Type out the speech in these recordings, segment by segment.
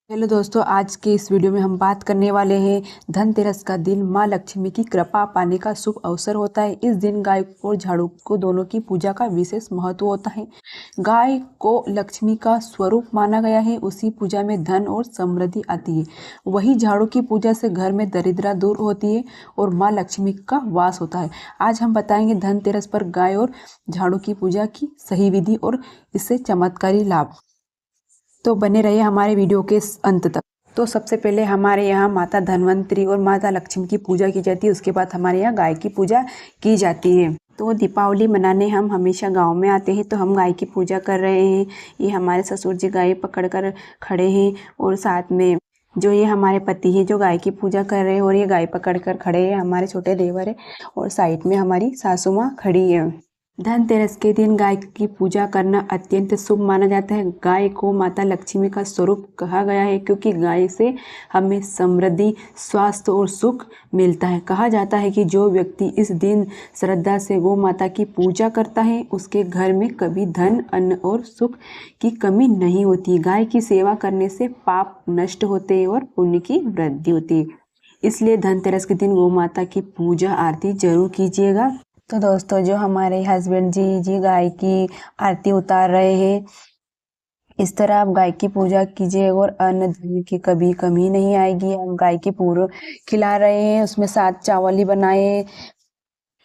Hello दोस्तों, आज के इस वीडियो में हम बात करने वाले हैं धनतेरस का दिन माँ लक्ष्मी की कृपा पाने का शुभ अवसर होता है। इस दिन गाय और झाड़ू को दोनों की पूजा का विशेष महत्व होता है। गाय को लक्ष्मी का स्वरूप माना गया है, उसी पूजा में धन और समृद्धि आती है। वही झाड़ू की पूजा से घर में दरिद्रता दूर होती है और माँ लक्ष्मी का वास होता है। आज हम बताएंगे धनतेरस पर गाय और झाड़ू की पूजा की सही विधि और इससे चमत्कारी लाभ। तो बने रहिए हमारे वीडियो के अंत तक। तो सबसे पहले हमारे यहाँ माता धन्वंतरी और माता लक्ष्मी की पूजा की जाती है। उसके बाद हमारे यहाँ गाय की पूजा की जाती है। तो दीपावली मनाने हम हमेशा गांव में आते हैं, तो हम गाय की पूजा कर रहे हैं। ये हमारे ससुर जी गाय पकड़कर खड़े हैं और साथ में जो ये हमारे पति हैं जो गाय की पूजा कर रहे हैं और ये गाय पकड़कर खड़े हैं, हमारे छोटे देवर है और साइड में हमारी सासू माँ खड़ी है। धनतेरस के दिन गाय की पूजा करना अत्यंत शुभ माना जाता है। गाय को माता लक्ष्मी का स्वरूप कहा गया है क्योंकि गाय से हमें समृद्धि, स्वास्थ्य और सुख मिलता है। कहा जाता है कि जो व्यक्ति इस दिन श्रद्धा से गौ माता की पूजा करता है उसके घर में कभी धन, अन्न और सुख की कमी नहीं होती। गाय की सेवा करने से पाप नष्ट होते हैं और पुण्य की वृद्धि होती है। इसलिए धनतेरस के दिन गौ माता की पूजा आरती जरूर कीजिएगा। तो दोस्तों, जो हमारे हस्बैंड जी गाय की आरती उतार रहे हैं, इस तरह आप गाय की पूजा कीजिए और अन्न धन की कभी कमी नहीं आएगी। हम गाय की पूरा खिला रहे हैं, उसमें 7 चावल ही बनाए।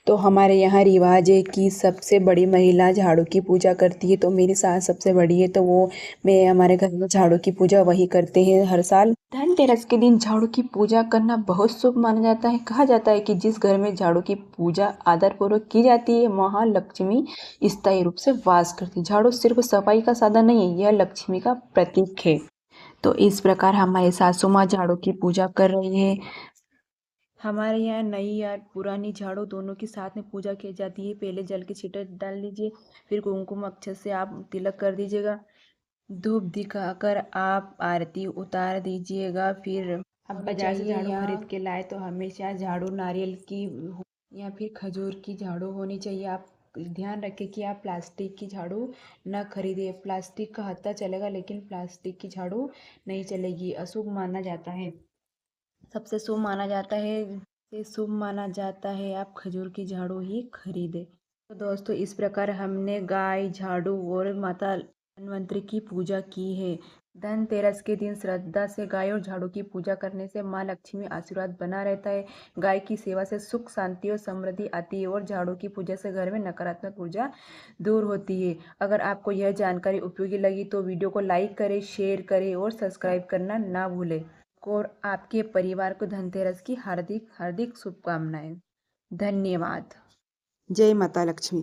तो हमारे यहाँ रिवाज है कि सबसे बड़ी महिला झाड़ू की पूजा करती है, तो मेरी सास सबसे बड़ी है, तो वो मैं हमारे घर में झाड़ू की पूजा वही करते हैं हर साल। धनतेरस के दिन झाड़ू की पूजा करना बहुत शुभ माना जाता है। कहा जाता है कि जिस घर में झाड़ू की पूजा आदरपूर्वक की जाती है वहाँ लक्ष्मी स्थायी रूप से वास करती है। झाड़ू सिर्फ सफाई का साधन नहीं है, यह लक्ष्मी का प्रतीक है। तो इस प्रकार हमारे सासू माँ झाड़ू की पूजा कर रही है। हमारे यहाँ नई या पुरानी झाड़ू दोनों की साथ में पूजा की जाती है। पहले जल के छींटे डाल लीजिए, फिर कुमकुम अक्षत से आप तिलक कर दीजिएगा। धूप दिखाकर आप आरती उतार दीजिएगा। फिर अब बाजार से झाड़ू खरीद के लाए तो हमेशा झाड़ू नारियल की या फिर खजूर की झाड़ू होनी चाहिए। आप ध्यान रखें कि आप प्लास्टिक की झाड़ू न खरीदें। प्लास्टिक का हत्था चलेगा लेकिन प्लास्टिक की झाड़ू नहीं चलेगी, अशुभ माना जाता है। सबसे शुभ माना जाता है आप खजूर की झाड़ू ही खरीदें। तो दोस्तों, इस प्रकार हमने गाय, झाड़ू और माता धन्वंतरी की पूजा की है। धनतेरस के दिन श्रद्धा से गाय और झाड़ू की पूजा करने से माँ लक्ष्मी आशीर्वाद बना रहता है। गाय की सेवा से सुख, शांति और समृद्धि आती है और झाड़ू की पूजा से घर में नकारात्मक ऊर्जा दूर होती है। अगर आपको यह जानकारी उपयोगी लगी तो वीडियो को लाइक करें, शेयर करें और सब्सक्राइब करना ना भूलें। और आपके परिवार को धनतेरस की हार्दिक हार्दिक शुभकामनाएं। धन्यवाद। जय माता लक्ष्मी।